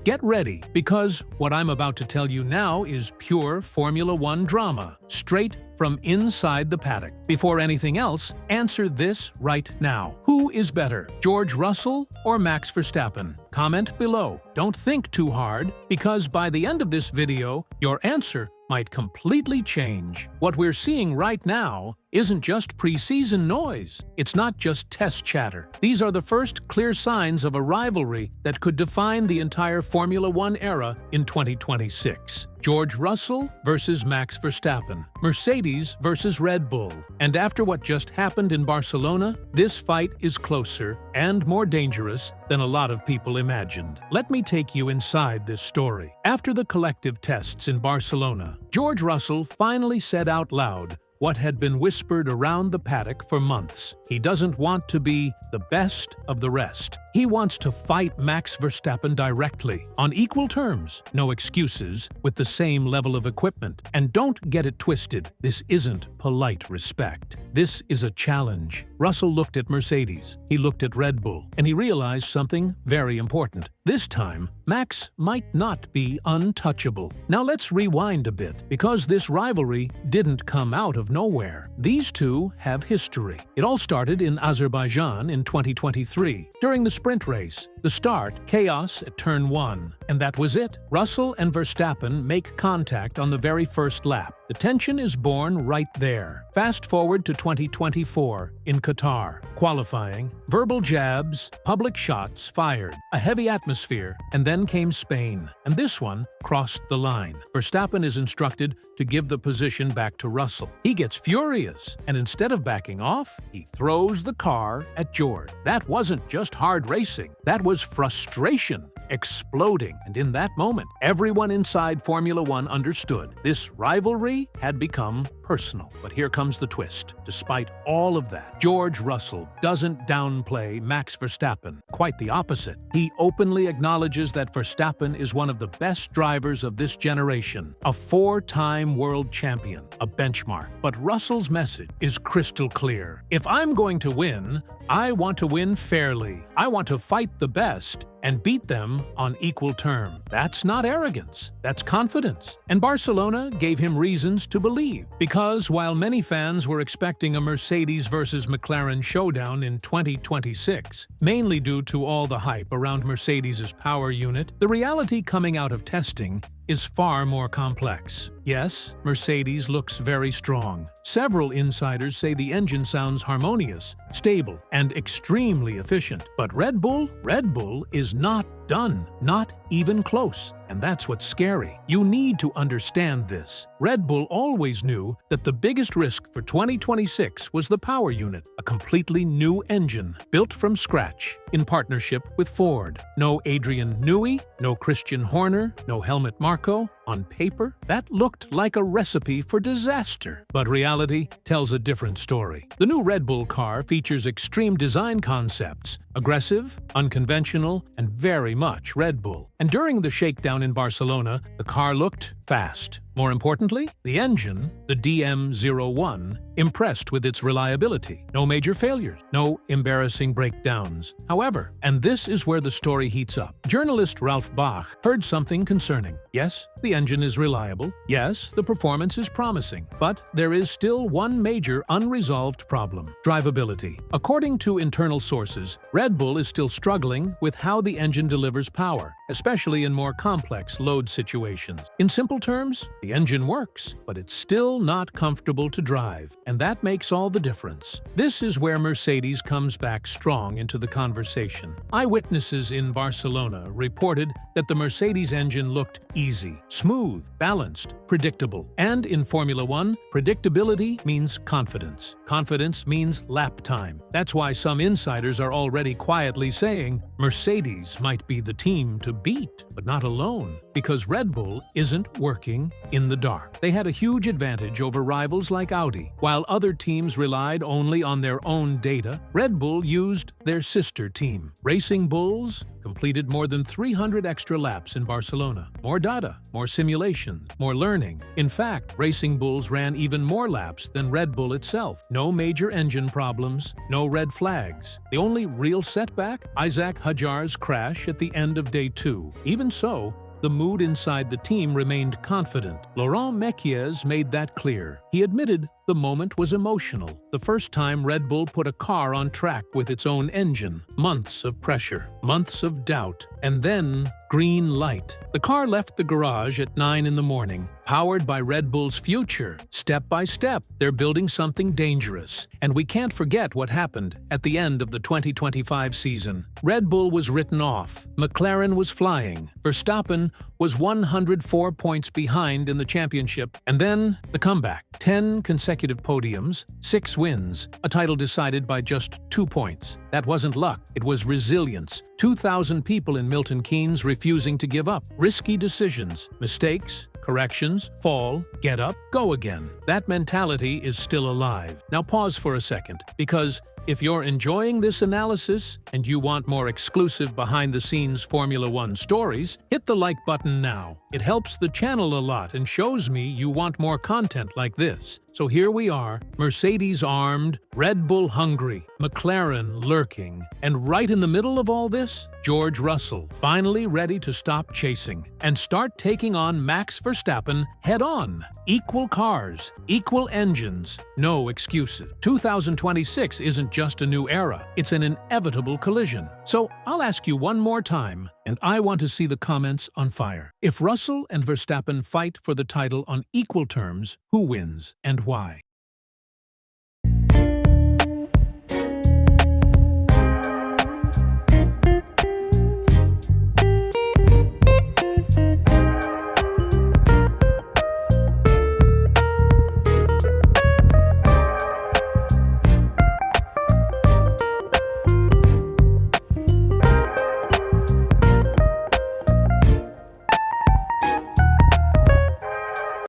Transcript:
Get ready, because what I'm about to tell you now is pure Formula One drama, straight from inside the paddock. Before anything else, answer this right now. Who is better, George Russell or Max Verstappen? Comment below. Don't think too hard, because by the end of this video, your answer might completely change. What we're seeing right now isn't just pre-season noise. It's not just test chatter. These are the first clear signs of a rivalry that could define the entire Formula One era in 2026. George Russell versus Max Verstappen, Mercedes versus Red Bull. And after what just happened in Barcelona, this fight is closer and more dangerous than a lot of people imagined. Let me take you inside this story. After the collective tests in Barcelona, George Russell finally said out loud what had been whispered around the paddock for months. He doesn't want to be the best of the rest. He wants to fight Max Verstappen directly, on equal terms. No excuses, with the same level of equipment. And don't get it twisted, this isn't polite respect. This is a challenge. Russell looked at Mercedes, he looked at Red Bull, and he realized something very important. This time, Max might not be untouchable. Now let's rewind a bit, because this rivalry didn't come out of nowhere. These two have history. It all started in Azerbaijan in 2023, during the sprint race. The start, chaos at turn 1. And that was it. Russell and Verstappen make contact on the very first lap. The tension is born right there. Fast forward to 2024 in Qatar. Qualifying, verbal jabs, public shots fired, a heavy atmosphere, and then came Spain. And this one crossed the line. Verstappen is instructed to give the position back to Russell. He gets furious, and instead of backing off, he throws the car at George. That wasn't just hard racing. That was frustration exploding, and in that moment, everyone inside Formula One understood this rivalry had become personal. But here comes the twist. Despite all of that, George Russell doesn't downplay Max Verstappen. Quite the opposite. He openly acknowledges that Verstappen is one of the best drivers of this generation, a 4-time world champion, a benchmark. But Russell's message is crystal clear. If I'm going to win, I want to win fairly. I want to fight the best and beat them on equal terms. That's not arrogance, that's confidence. And Barcelona gave him reasons to believe, because while many fans were expecting a Mercedes versus McLaren showdown in 2026, mainly due to all the hype around Mercedes' power unit, the reality coming out of testing is far more complex. Yes, Mercedes looks very strong. Several insiders say the engine sounds harmonious, stable, and extremely efficient. But Red Bull is not done, not even close. And that's what's scary. You need to understand this. Red Bull always knew that the biggest risk for 2026 was the power unit, a completely new engine, built from scratch, in partnership with Ford. No Adrian Newey, no Christian Horner, no Helmut Marko. On paper, that looked like a recipe for disaster. But reality tells a different story. The new Red Bull car features extreme design concepts, aggressive, unconventional, and very much Red Bull. And during the shakedown in Barcelona, the car looked fast. More importantly, the engine, the DM01, impressed with its reliability. No major failures, no embarrassing breakdowns. However, and this is where the story heats up, journalist Ralph Bach heard something concerning. Yes, the engine is reliable. Yes, the performance is promising. But there is still one major unresolved problem: drivability. According to internal sources, Red Bull is still struggling with how the engine delivers power, especially in more complex load situations. In simple terms, the engine works, but it's still not comfortable to drive, and that makes all the difference. This is where Mercedes comes back strong into the conversation. Eyewitnesses in Barcelona reported that the Mercedes engine looked easy, smooth, balanced, predictable. And in Formula One, predictability means confidence. Confidence means lap time. That's why some insiders are already quietly saying Mercedes might be the team to beat, but not alone, because Red Bull isn't working in the dark. They had a huge advantage over rivals like Audi. While other teams relied only on their own data, Red Bull used their sister team, Racing Bulls completed more than 300 extra laps in Barcelona. More data, more simulations, more learning. In fact, Racing Bulls ran even more laps than Red Bull itself. No major engine problems, no red flags. The only real setback? Isaac Hadjar's crash at the end of day 2. Even so, the mood inside the team remained confident. Laurent Mekies made that clear. He admitted the moment was emotional. The first time Red Bull put a car on track with its own engine. Months of pressure, months of doubt, and then green light. The car left the garage at 9 in the morning, powered by Red Bull's future. Step by step, they're building something dangerous. And we can't forget what happened at the end of the 2025 season. Red Bull was written off. McLaren was flying. Verstappen was 104 points behind in the championship. And then the comeback. 10 consecutive podiums, 6 wins, a title decided by just 2 points. That wasn't luck, it was resilience. 2,000 people in Milton Keynes refusing to give up. Risky decisions, mistakes, corrections, fall, get up, go again. That mentality is still alive. Now pause for a second, because if you're enjoying this analysis and you want more exclusive behind-the-scenes Formula One stories, hit the like button now. It helps the channel a lot and shows me you want more content like this. So here we are, Mercedes armed, Red Bull hungry, McLaren lurking, and right in the middle of all this, George Russell, finally ready to stop chasing and start taking on Max Verstappen head-on. Equal cars, equal engines, no excuses. 2026 isn't just a new era, it's an inevitable collision. So I'll ask you one more time, and I want to see the comments on fire. If Russell and Verstappen fight for the title on equal terms, who wins and why?